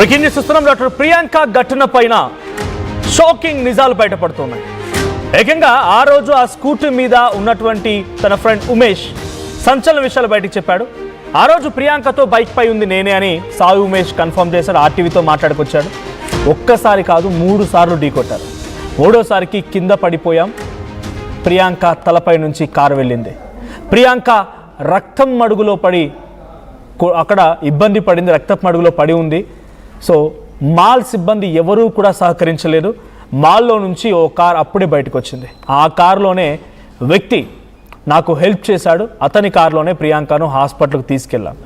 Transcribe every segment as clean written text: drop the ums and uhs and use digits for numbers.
Breaking news చూస్తున్నాం. Doctor Priyanka ఘటన పైన షాకింగ్ నిజాలు బయటపడుతున్నాయి. ఏకంగా ఆ రోజు ఆ స్కూటీ మీద ఉన్నటువంటి తన ఫ్రెండ్ ఉమేష్ సంచలన విషయాలు బయటకు చెప్పాడు. ఆ రోజు ప్రియాంకతో బైక్ పై ఉంది నేనే అని సాయి ఉమేష్ కన్ఫర్మ్ చేశాడు. ఆర్టీవీతో మాట్లాడుకొచ్చాడు. ఒక్కసారి కాదు 3 సార్లు ఢీకొట్టారు. 3వసారికి కింద పడిపోయాం. ప్రియాంక తలపై నుంచి కారు వెళ్ళింది. ప్రియాంక రక్తం మడుగులో పడి అక్కడ ఇబ్బంది పడింది, రక్తపు మడుగులో పడి ఉంది. సో మాల్ సిబ్బంది ఎవరూ కూడా సహకరించలేదు. మాల్లో నుంచి ఓ కార్ అప్పుడే బయటకు వచ్చింది. ఆ కారులోనే వ్యక్తి నాకు హెల్ప్ చేశాడు. అతని కారులోనే ప్రియాంకను హాస్పిటల్కి తీసుకెళ్ళాం.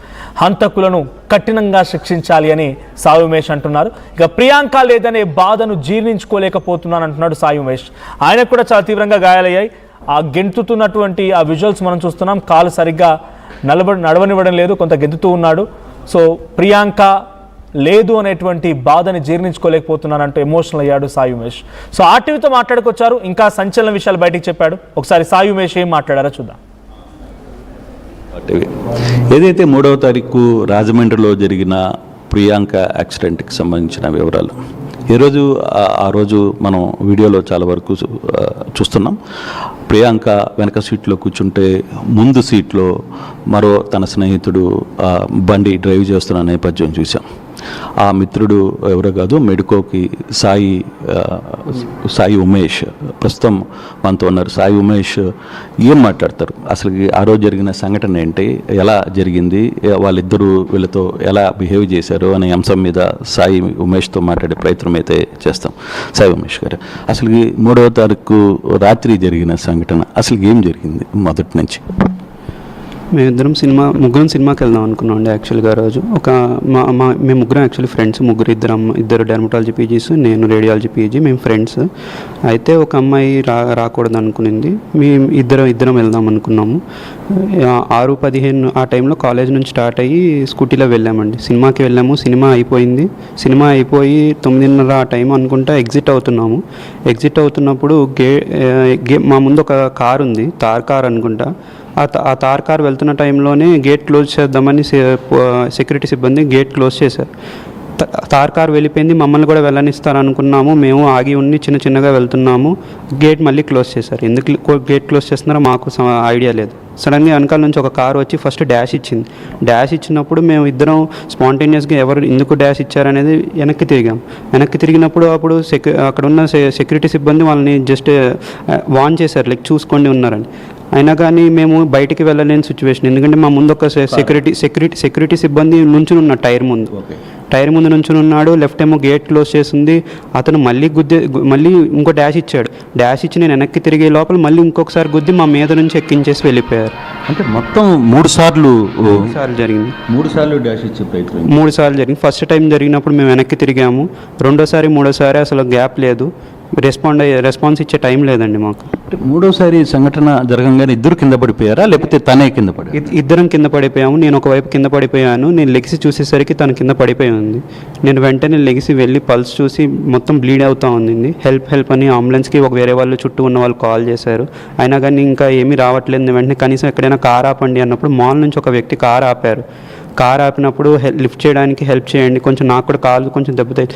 హంతకులను కఠినంగా శిక్షించాలి అని సాయి ఉమేష్ అంటున్నారు. ఇక ప్రియాంక లేదనే బాధను జీర్ణించుకోలేకపోతున్నాను అంటున్నాడు సాయి ఉమేష్. ఆయనకు కూడా చాలా తీవ్రంగా గాయాలయ్యాయి. ఆ గెంతుతున్నటువంటి ఆ విజువల్స్ మనం చూస్తున్నాం. కాలు సరిగ్గా నడవనివ్వడం లేదు, కొంత గెంతుతూ ఉన్నాడు. సో ప్రియాంక లేదు అనేటువంటి బాధని జీర్ణించుకోలేకపోతున్నానంటూ ఎమోషనల్ అయ్యాడు సాయి ఉమేష్. సో ఆర్టీవీతో మాట్లాడుకొచ్చారు. ఇంకా సంచలన విషయాలు బయటికి చెప్పాడు. ఒకసారి సాయి ఉమేష్ ఏం మాట్లాడారో చూద్దాం. ఏదైతే 3వ తారీఖు రాజమండ్రిలో జరిగిన ప్రియాంక యాక్సిడెంట్కి సంబంధించిన వివరాలు ఆ రోజు మనం వీడియోలో చాలా వరకు చూస్తున్నాం. ప్రియాంక వెనక సీట్లో కూర్చుంటే ముందు సీట్లో మరో తన స్నేహితుడు బండి డ్రైవ్ చేస్తున్న నేపథ్యం చూసాం. ఆ మిత్రుడు ఎవరో కాదు, మెడికోకి సాయి ఉమేష్ ప్రస్తుతం మనతో ఉన్నారు. సాయి ఉమేష్ ఏం మాట్లాడతారు, అసలు ఆ రోజు జరిగిన సంఘటన ఏంటి, ఎలా జరిగింది, వాళ్ళిద్దరూ వీళ్ళతో ఎలా బిహేవ్ చేశారు అనే అంశం మీద సాయి ఉమేష్తో మాట్లాడే ప్రయత్నం అయితే చేస్తాం. సాయి ఉమేష్ గారు, అసలు 3వ తారీఖు రాత్రి జరిగిన సంఘటన అసలు ఏం జరిగింది మొదటి నుంచి? మేమిద్దరం ముగ్గురం సినిమాకి వెళ్దాం అనుకున్నాం అండి. యాక్చువల్గా రోజు మేము ముగ్గురం యాక్చువల్లీ ఫ్రెండ్స్, ఇద్దరు డెర్మటాలజీ పీజీస్, నేను రేడియాలజీ పీజీ, మేము ఫ్రెండ్స్. అయితే ఒక అమ్మాయి రాకూడదు అనుకునింది. మేము ఇద్దరం వెళ్దాం అనుకున్నాము. 6:15 ఆ టైంలో కాలేజ్ నుంచి స్టార్ట్ అయ్యి స్కూటీలో వెళ్ళామండి. సినిమాకి వెళ్ళాము. సినిమా అయిపోయి 9:30 ఆ టైం అనుకుంటా ఎగ్జిట్ అవుతున్నాము. ఎగ్జిట్ అవుతున్నప్పుడు మా ముందు ఒక కార్ ఉంది, తార్ కార్ అనుకుంటా. ఆ తార్ కార్ వెళ్తున్న టైంలోనే గేట్ క్లోజ్ చేద్దామని సెక్యూరిటీ సిబ్బంది గేట్ క్లోజ్ చేశారు. తార్ కార్ వెళ్ళిపోయింది. మమ్మల్ని కూడా వెళ్ళనిస్తారు అనుకున్నాము. మేము ఆగి ఉండి చిన్నగా వెళ్తున్నాము. గేట్ మళ్ళీ క్లోజ్ చేశారు. ఎందుకు గేట్ క్లోజ్ చేస్తున్నారో మాకు ఐడియా లేదు. సడన్గా వెనకాల నుంచి ఒక కారు వచ్చి ఫస్ట్ డాష్ ఇచ్చింది. డాష్ ఇచ్చినప్పుడు మేము ఇద్దరం స్పాంటేనియస్గా ఎవరు ఎందుకు డాష్ ఇచ్చారనేది వెనక్కి తిరిగినప్పుడు అక్కడ ఉన్న సెక్యూరిటీ సిబ్బంది వాళ్ళని జస్ట్ వార్న్ చేశారు, లైక్ చూసుకోండి ఉన్నారని. అయినా కానీ మేము బయటికి వెళ్ళలేని సిచ్యువేషన్. ఎందుకంటే మా ముందు ఒక సెక్యూరిటీ సిబ్బంది నుంచుని ఉన్నాడు టైర్ ముందు నుంచుని ఉన్నాడు. లెఫ్ట్ ఏమో గేట్ క్లోజ్ చేసింది. అతను మళ్ళీ ఇంకో డాష్ ఇచ్చాడు. డాష్ ఇచ్చి నేను వెనక్కి తిరిగే లోపల మళ్ళీ ఇంకొకసారి గుద్ది మా మీద నుంచి ఎక్కించేసి వెళ్ళిపోయారు. అంటే మొత్తం 3 సార్లు జరిగింది. 3 సార్లు డాష్ ఇచ్చే ప్రయత్నం 3 సార్లు జరిగింది. ఫస్ట్ టైం జరిగినప్పుడు మేము వెనక్కి తిరిగాము. మూడోసారి అసలు గ్యాప్ లేదు. రెస్పాన్స్ ఇచ్చే టైం లేదండి మాకు. 3వసారి సంఘటన జరగంగానే ఇద్దరు కింద పడిపోయారా, లేకపోతే తనే కింద పడి? ఇద్దరం కింద పడిపోయాము. నేను ఒకవైపు కింద పడిపోయాను. నేను లెగిసి చూసేసరికి తను కింద పడిపోయి ఉంది. నేను వెంటనే లెగిసి వెళ్ళి పల్స్ చూసి మొత్తం బ్లీడ్ అవుతూ ఉంది. హెల్ప్ అని అంబులెన్స్కి వేరే వాళ్ళు చుట్టూ ఉన్న వాళ్ళు కాల్ చేశారు. అయినా కానీ ఇంకా ఏమీ రావట్లేదు. వెంటనే కనీసం ఎక్కడైనా కార్ ఆపండి అన్నప్పుడు మాల్ నుంచి ఒక వ్యక్తి కార్ ఆపారు. కార్ ఆపినప్పుడు లిఫ్ట్ చేయడానికి హెల్ప్ చేయండి, కొంచెం నాకు కూడా కాలు కొంచెం దెబ్బతాయి,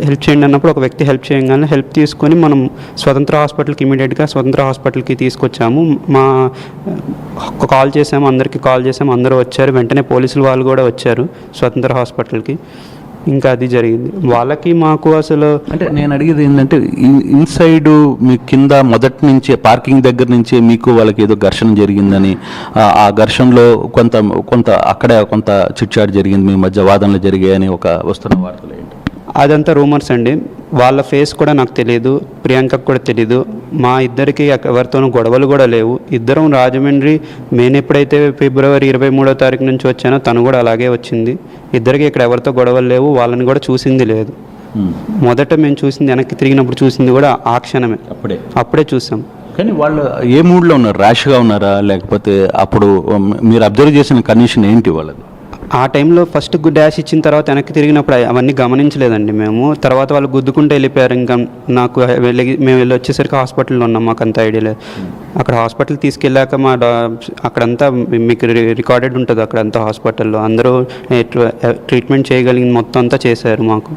హెల్ప్ చేయండి అన్నప్పుడు ఒక వ్యక్తి హెల్ప్ చేయగానే హెల్ప్ తీసుకొని మనం స్వతంత్ర హాస్పిటల్కి తీసుకొచ్చాము. అందరికీ కాల్ చేసాము, అందరూ వచ్చారు. వెంటనే పోలీసులు వాళ్ళు కూడా వచ్చారు స్వతంత్ర హాస్పిటల్కి. ఇంకా అది జరిగింది. వాళ్ళకి మాకు అసలు అంటే నేను అడిగేది ఏంటంటే, ఇన్సైడ్ మీ కింద మొదటి నుంచే పార్కింగ్ దగ్గర నుంచే మీకు వాళ్ళకి ఏదో ఘర్షణ జరిగిందని, ఆ ఘర్షణలో కొంత అక్కడే కొంత చిట్చాట్ జరిగింది, మీ మధ్య వాదనలు జరిగాయని వస్తున్న వార్తలు ఏంటి? అదంతా రూమర్స్ అండి. వాళ్ళ ఫేస్ కూడా నాకు తెలియదు, ప్రియాంకకు కూడా తెలీదు. మా ఇద్దరికి ఎవరితోనూ గొడవలు కూడా లేవు. ఇద్దరం రాజమండ్రి, నేను ఎప్పుడైతే ఫిబ్రవరి 23వ తారీఖు నుంచి వచ్చానో తను కూడా అలాగే వచ్చింది. ఇద్దరికి ఇక్కడ ఎవరితో గొడవలు లేవు. వాళ్ళని కూడా చూసింది లేదు. మొదట మేము చూసింది, వెనక్కి తిరిగినప్పుడు చూసింది కూడా ఆ క్షణమే, అప్పుడే చూసాం. కానీ వాళ్ళు ఏ మూడ్లో ఉన్నారు? ర్యాష్గా ఉన్నారా, లేకపోతే అప్పుడు మీరు అబ్జర్వ్ చేసిన కండిషన్ ఏంటి వాళ్ళది? ఆ టైంలో ఫస్ట్ డాష్ ఇచ్చిన తర్వాత వెనక్కి తిరిగినప్పుడు అవన్నీ గమనించలేదండి మేము. తర్వాత వాళ్ళు గుద్దుకుంటూ వెళ్ళిపోయారు. ఇంకా నాకు మేము వెళ్ళి వచ్చేసరికి హాస్పిటల్లో ఉన్నాం, మాకు అంత ఐడియా లేదు. అక్కడ హాస్పిటల్ తీసుకెళ్ళాక అక్కడంతా మీకు రికార్డెడ్ ఉంటుంది, అక్కడంతా హాస్పిటల్లో అందరూ ట్రీట్మెంట్ చేయగలిగింది మొత్తం అంతా చేశారు మాకు.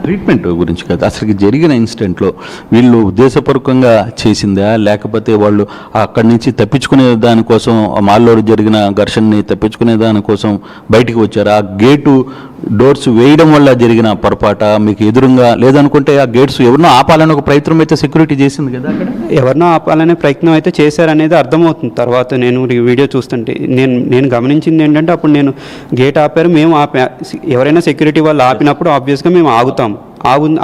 ట్రీట్మెంట్ గురించి కాదు, అసలు జరిగిన ఇన్సిడెంట్లో వీళ్ళు ఉద్దేశపూర్వకంగా చేసిందా, లేకపోతే వాళ్ళు అక్కడి నుంచి తప్పించుకునే దానికోసం మాల్లో జరిగిన ఘర్షణని తప్పించుకునే దానికోసం బయటికి వచ్చారు? ఆ గేటు డోర్స్ వేయడం వల్ల జరిగిన పొరపాట మీకు ఎదురుగా, లేదనుకుంటే ఆ గేట్స్ ఎవరినో ఆపాలని ఒక ప్రయత్నం అయితే సెక్యూరిటీ చేసింది కదా అక్కడ? ఎవరినో ఆపాలనే ప్రయత్నం అయితే చేశారనేది అర్థమవుతుంది తర్వాత నేను వీడియో చూస్తుంటే. నేను గమనించింది ఏంటంటే అప్పుడు నేను గేట్ ఆపారు, మేము ఎవరైనా సెక్యూరిటీ వాళ్ళు ఆపినప్పుడు ఆబ్వియస్గా మేము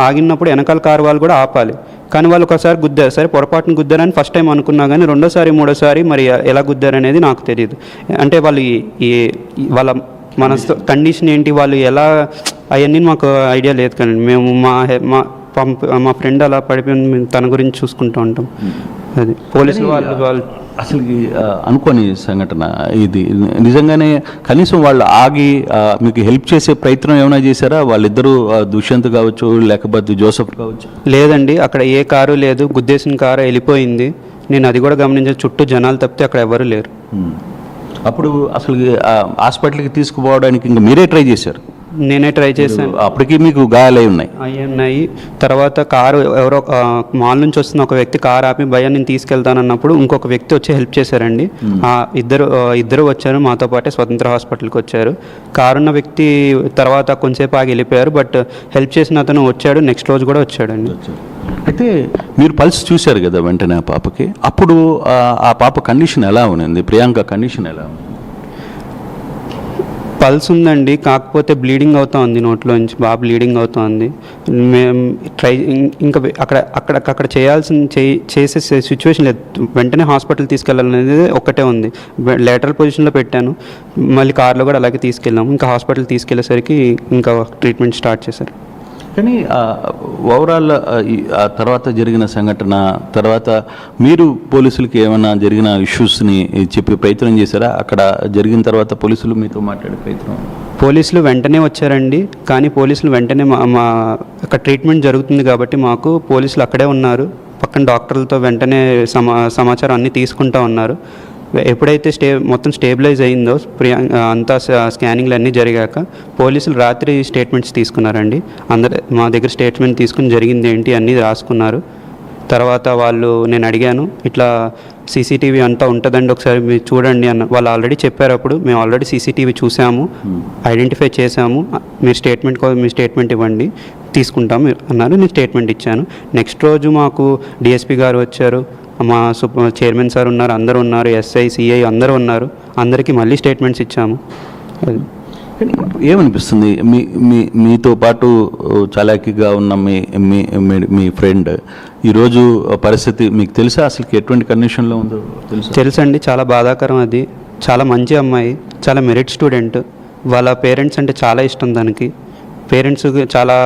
ఆగినప్పుడు వెనకాల కారు వాళ్ళు కూడా ఆపాలి. కానీ వాళ్ళు ఒకసారి గుద్దారు, సరే పొరపాటును గుద్దారని ఫస్ట్ టైం అనుకున్నా, కానీ రెండోసారి మూడోసారి మరి ఎలా గుద్దారనేది నాకు తెలియదు. అంటే వాళ్ళు వాళ్ళ మన కండిషన్ ఏంటి, వాళ్ళు ఎలా, అవన్నీ మాకు ఐడియా లేదు. కానీ మేము మా ఫ్రెండ్ అలా పడిపోయి తన గురించి చూసుకుంటూ ఉంటాం. అది పోలీసులు వాళ్ళు అసలు అనుకోని సంఘటన ఇది. నిజంగానే కనీసం వాళ్ళు ఆగి మీకు హెల్ప్ చేసే ప్రయత్నం ఏమైనా చేశారా? వాళ్ళిద్దరూ దుష్యంత్ కావచ్చు, లేకపోతే జోసఫ్ కావచ్చు. లేదండి, అక్కడ ఏ కారు లేదు, గుద్దేసిన కారు వెళ్ళిపోయింది. నేను అది కూడా గమనించాను, చుట్టూ జనాలు తప్పితే అక్కడ ఎవరు లేరు. అప్పుడు అసలు హాస్పిటల్కి తీసుకుపోవడానికి ఇంకా మీరే ట్రై చేశారు? నేనే ట్రై చేశాను. అప్పటికి మీకు గాయాలై ఉన్నాయి. తర్వాత కారు ఎవరో మాల్ నుంచి వస్తున్న ఒక వ్యక్తి కారు ఆపి భయ్యా నేను తీసుకెళ్తానన్నప్పుడు ఇంకొక వ్యక్తి వచ్చి హెల్ప్ చేశారండి. ఇద్దరు వచ్చారు మాతో పాటే స్వతంత్ర హాస్పిటల్కి వచ్చారు. కారున్న వ్యక్తి తర్వాత కొంచెంసేపు ఆగి వెళ్ళిపోయారు, బట్ హెల్ప్ చేసిన అతను వచ్చాడు, నెక్స్ట్ రోజు కూడా వచ్చాడండి. అయితే మీరు పల్స్ చూశారు కదా వెంటనే ఆ పాపకి, అప్పుడు ఆ పాప కండిషన్ ఎలా ఉంది? ప్రియాంక కండిషన్ ఎలా ఉంది? పల్స్ ఉందండి, కాకపోతే బ్లీడింగ్ అవుతా ఉంది, నోట్లోంచి బాగా బ్లీడింగ్ అవుతుంది. మేము ఇంకా అక్కడ చేసే సిచ్యువేషన్ లేదు. వెంటనే హాస్పిటల్ తీసుకెళ్ళాలనేది ఒక్కటే ఉంది. లేటరల్ పొజిషన్లో పెట్టాను, మళ్ళీ కార్లో కూడా అలాగే తీసుకెళ్ళాము. ఇంకా హాస్పిటల్ తీసుకెళ్ళేసరికి ఇంకా ట్రీట్మెంట్ స్టార్ట్ చేశారు. కానీ ఓవరాల్ ఆ తర్వాత జరిగిన సంఘటన తర్వాత మీరు పోలీసులకి ఏమైనా జరిగిన ఇష్యూస్ని చెప్పే ప్రయత్నం చేశారా? అక్కడ జరిగిన తర్వాత పోలీసులు మీతో మాట్లాడే ప్రయత్నం? పోలీసులు వెంటనే వచ్చారండి, కానీ పోలీసులు వెంటనే మా అక్కడ ట్రీట్మెంట్ జరుగుతుంది కాబట్టి మాకు పోలీసులు అక్కడే ఉన్నారు, పక్కన డాక్టర్లతో వెంటనే సమాచారం అన్నీ తీసుకుంటూ ఉన్నారు. ఎప్పుడైతే మొత్తం స్టేబిలైజ్ అయిందో అంతా స్కానింగ్లు అన్నీ జరిగాక పోలీసులు రాత్రి స్టేట్మెంట్స్ తీసుకున్నారండి. మా దగ్గర స్టేట్మెంట్ తీసుకుని జరిగింది ఏంటి అన్నీ రాసుకున్నారు. తర్వాత నేను అడిగాను, ఇట్లా సీసీటీవీ అంతా ఉంటుందండి, ఒకసారి మీరు చూడండి అన్న. వాళ్ళు ఆల్రెడీ చెప్పారు, అప్పుడు మేము ఆల్రెడీ సీసీటీవీ చూసాము, ఐడెంటిఫై చేసాము, మీ స్టేట్మెంట్ ఇవ్వండి, తీసుకుంటాము అన్నారు. నేను స్టేట్మెంట్ ఇచ్చాను. నెక్స్ట్ రోజు మాకు డిఎస్పీ గారు వచ్చారు, మా చైర్మన్ సార్ ఉన్నారు, అందరూ ఉన్నారు, ఎస్ఐ సిఐ అందరూ ఉన్నారు. అందరికీ మళ్ళీ స్టేట్మెంట్స్ ఇచ్చాము. ఏమనిపిస్తుంది మీతో పాటు చాలాకీగా ఉన్న మీ ఫ్రెండ్ ఈరోజు పరిస్థితి మీకు తెలుసా? అసలు ఎటువంటి కండిషన్లో ఉందో తెలుసండి, చాలా బాధాకరం. అది చాలా మంచి అమ్మాయి, చాలా మెరిట్ స్టూడెంట్. వాళ్ళ పేరెంట్స్ అంటే చాలా ఇష్టం దానికి. పేరెంట్స్ చాలా